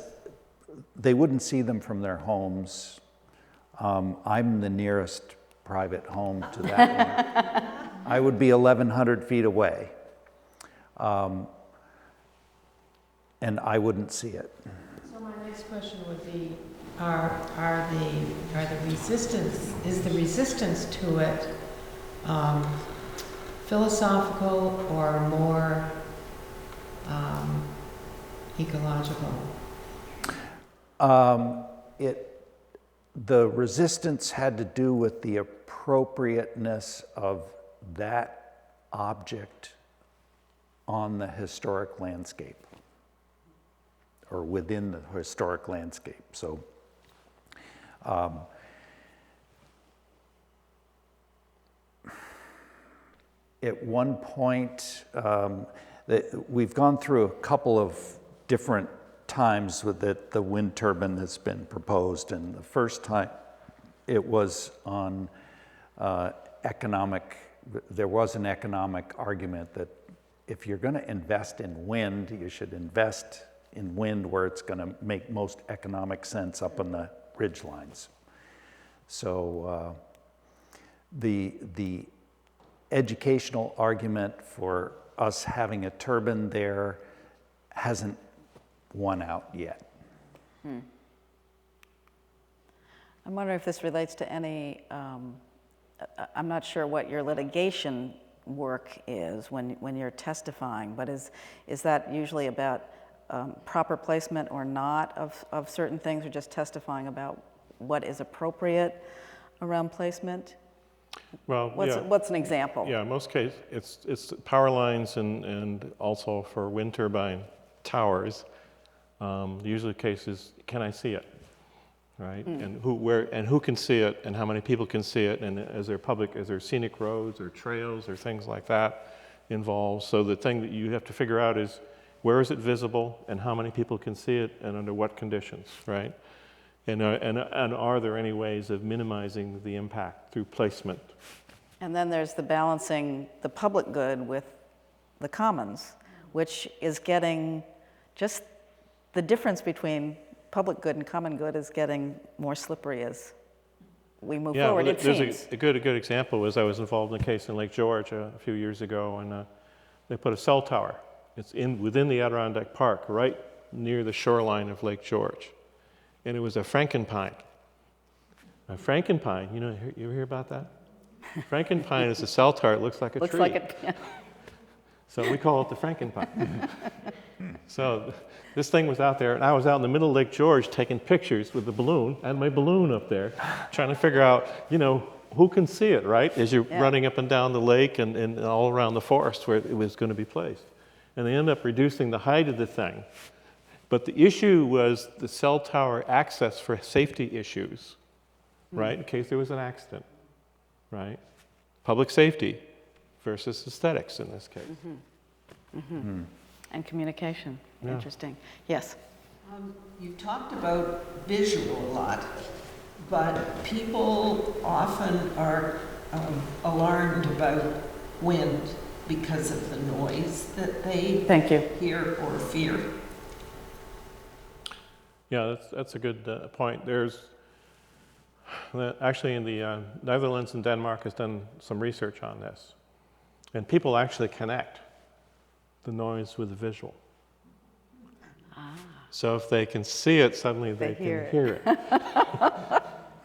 they wouldn't see them from their homes. I'm the nearest private home to that one. I would be 1,100 feet away. And I wouldn't see it. So my next question would be, is the resistance to it philosophical or more ecological? The resistance had to do with the appropriateness of that object on the historic landscape, or within the historic landscape. So at one point, we've gone through a couple of different times with the wind turbine that's been proposed, and the first time it was on there was an economic argument that if you're going to invest in wind, you should invest in wind where it's going to make most economic sense up on the ridge lines. So the educational argument for us having a turbine there hasn't won out yet. I wonder if this relates to any, I'm not sure what your litigation work is when you're testifying, but is that usually about proper placement or not of certain things, or just testifying about what is appropriate around placement? Well, What's an example? Yeah, in most cases, it's power lines and also for wind turbine towers. The usual case is, can I see it, right? And who can see it, and how many people can see it, and is there scenic roads or trails or things like that involved? So the thing that you have to figure out is, where is it visible, and how many people can see it, and under what conditions, right? And are there any ways of minimizing the impact through placement? And then there's the balancing the public good with the commons, which is getting just the difference between public good and common good is getting more slippery as we move forward, it seems. There's a good example was I was involved in a case in Lake George a few years ago, and they put a cell tower. It's within the Adirondack Park, right near the shoreline of Lake George. And it was a frankenpine. A frankenpine, you ever hear about that? Frankenpine is a cell tower. It looks like a tree. Looks like it, yeah. So we call it the frankenpine. So this thing was out there, and I was out in the middle of Lake George taking pictures with the balloon. I had my balloon up there, trying to figure out, who can see it, right? As you're Yeah. running up and down the lake and all around the forest where it was going to be placed. And they end up reducing the height of the thing. But the issue was the cell tower access for safety issues, right? In case there was an accident, right? Public safety versus aesthetics in this case. And communication. Yeah. Interesting. Yes. You talked about visual a lot, but people often are alarmed about wind because of the noise that they Thank you. hear or fear. Yeah, that's a good point. There's actually in the Netherlands and Denmark has done some research on this, and people actually connect the noise with the visual. So if they can see it, suddenly they can hear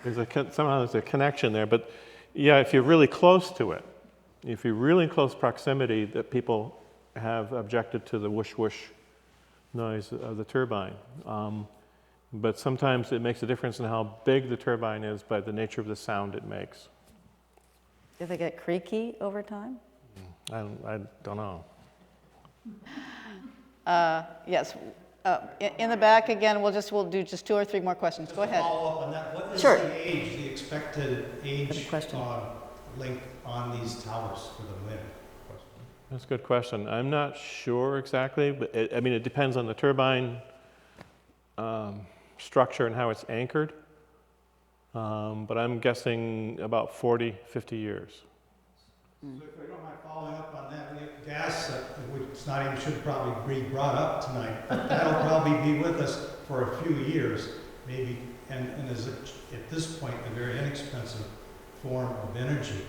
it. Somehow there's a connection there. But yeah, if you're really close to it, if you're really in close proximity, that people have objected to the whoosh whoosh noise of the turbine. But sometimes it makes a difference in how big the turbine is by the nature of the sound it makes. Do they get creaky over time? I don't know. Yes. In the back again, we'll do just 2 or 3 more questions. Go ahead. Follow up on that. What is Sure. the age, the expected age question. length on these towers for the wind? That's a good question. I'm not sure exactly, but it depends on the turbine structure and how it's anchored. But I'm guessing about 40, 50 years. So if I don't mind following up on that, we have gas, which not even should probably be brought up tonight, but that'll probably be with us for a few years, maybe, and is at this point a very inexpensive form of energy.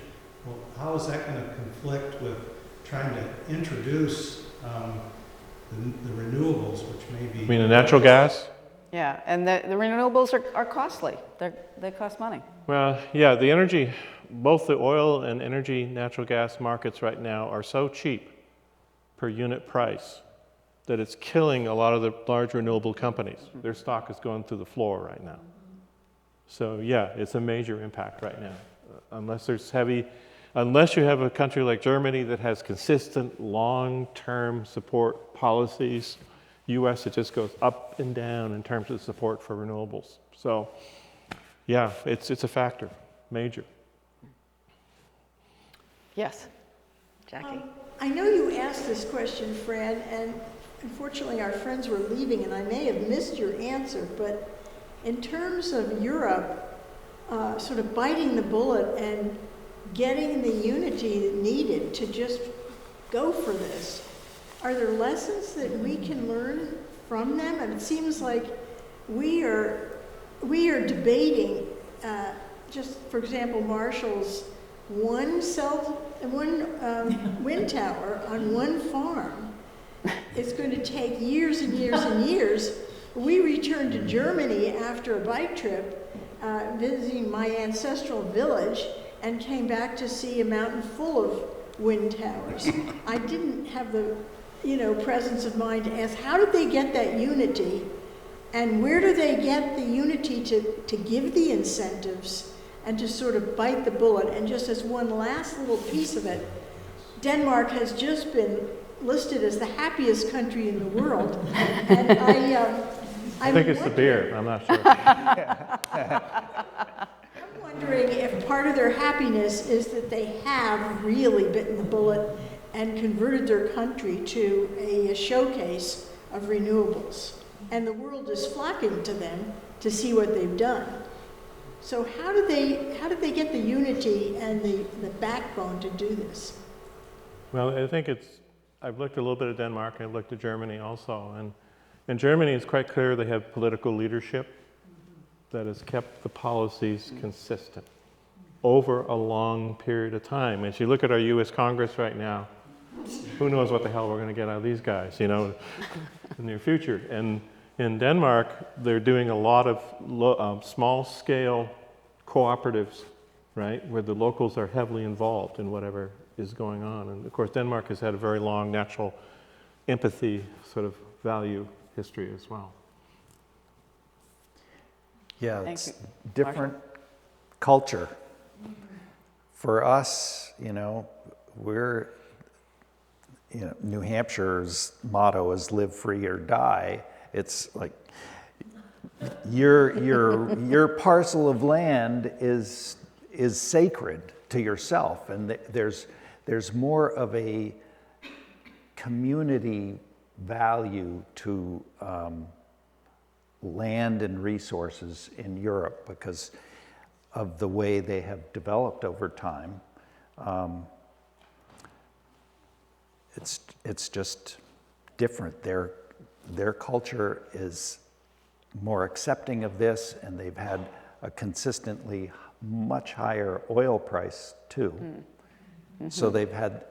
Well, how is that going to conflict with trying to introduce the renewables, which may be... You mean the natural gas? Yeah, and the renewables are costly. They cost money. Well, yeah, the energy, both the oil and energy natural gas markets right now are so cheap per unit price that it's killing a lot of the large renewable companies. Their stock is going through the floor right now. So yeah, it's a major impact right now. Unless you have a country like Germany that has consistent long-term support policies, US, it just goes up and down in terms of support for renewables. So yeah, it's a factor, major. Yes. Jackie. I know you asked this question, Fran, and unfortunately our friends were leaving and I may have missed your answer, but in terms of Europe sort of biting the bullet and getting the unity needed to just go for this, are there lessons that we can learn from them? And it seems like we are debating, just for example, Marshall's one wind tower on one farm. It's going to take years and years and years. We returned to Germany after a bike trip, visiting my ancestral village, and came back to see a mountain full of wind towers. I didn't have the presence of mind to ask, how did they get that unity? And where do they get the unity to give the incentives and to sort of bite the bullet? And just as one last little piece of it, Denmark has just been listed as the happiest country in the world. And I think it's the beer, I'm not sure. I'm wondering if part of their happiness is that they have really bitten the bullet and converted their country to a showcase of renewables. And the world is flocking to them to see what they've done. So how did they get the unity and the backbone to do this? Well, I think I've looked a little bit at Denmark, and I've looked at Germany also, and in Germany it's quite clear they have political leadership that has kept the policies consistent over a long period of time. As you look at our US Congress right now, who knows what the hell we're going to get out of these guys, in the near future. And in Denmark, they're doing a lot of small-scale cooperatives, right, where the locals are heavily involved in whatever is going on. And of course, Denmark has had a very long natural empathy sort of value history as well. Yeah, Thank it's you. different culture. for us, New Hampshire's motto is live free or die. It's like your parcel of land is sacred to yourself, and there's more of a community value to land and resources in Europe because of the way they have developed over time. It's just different. Their culture is more accepting of this, and they've had a consistently much higher oil price too. Mm-hmm. So they've had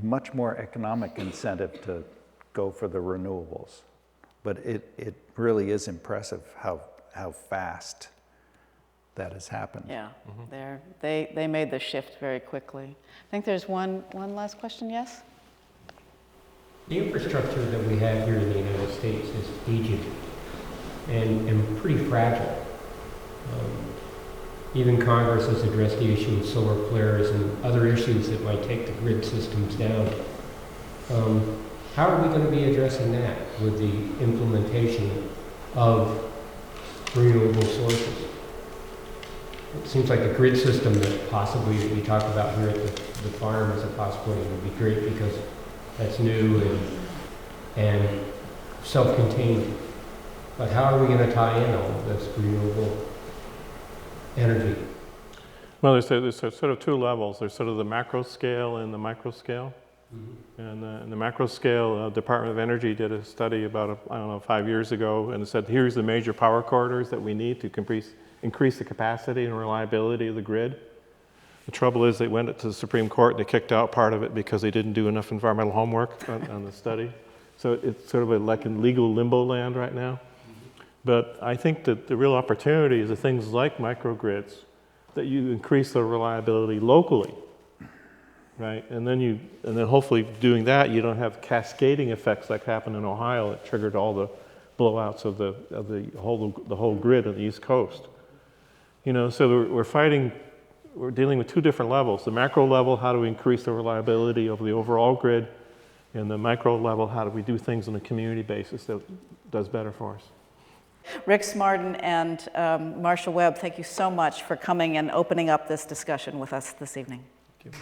much more economic incentive to go for the renewables. But it really is impressive how fast that has happened. Yeah, they made the shift very quickly. I think there's one last question, yes? The infrastructure that we have here in the United States is aging and pretty fragile. Even Congress has addressed the issue of solar flares and other issues that might take the grid systems down. How are we going to be addressing that with the implementation of renewable sources? It seems like a grid system that possibly we talk about here at the farm as a possibility would be great because that's new and self-contained. But how are we going to tie in all of this renewable energy? Well, there's sort of two levels. There's sort of the macro scale and the micro scale. Mm-hmm. And in the macro scale, Department of Energy did a study about, 5 years ago, and it said, here's the major power corridors that we need to increase the capacity and reliability of the grid. The trouble is they went to the Supreme Court and they kicked out part of it because they didn't do enough environmental homework on the study. So it's sort of like in legal limbo land right now. But I think that the real opportunity is the things like microgrids, that you increase the reliability locally, right? And then hopefully doing that, you don't have cascading effects like happened in Ohio that triggered all the blowouts of the whole grid on the East Coast. So we're dealing with two different levels. The macro level, how do we increase the reliability of the overall grid? And the micro level, how do we do things on a community basis that does better for us? Rick Smardon and Marshall Webb, thank you so much for coming and opening up this discussion with us this evening. Thank you.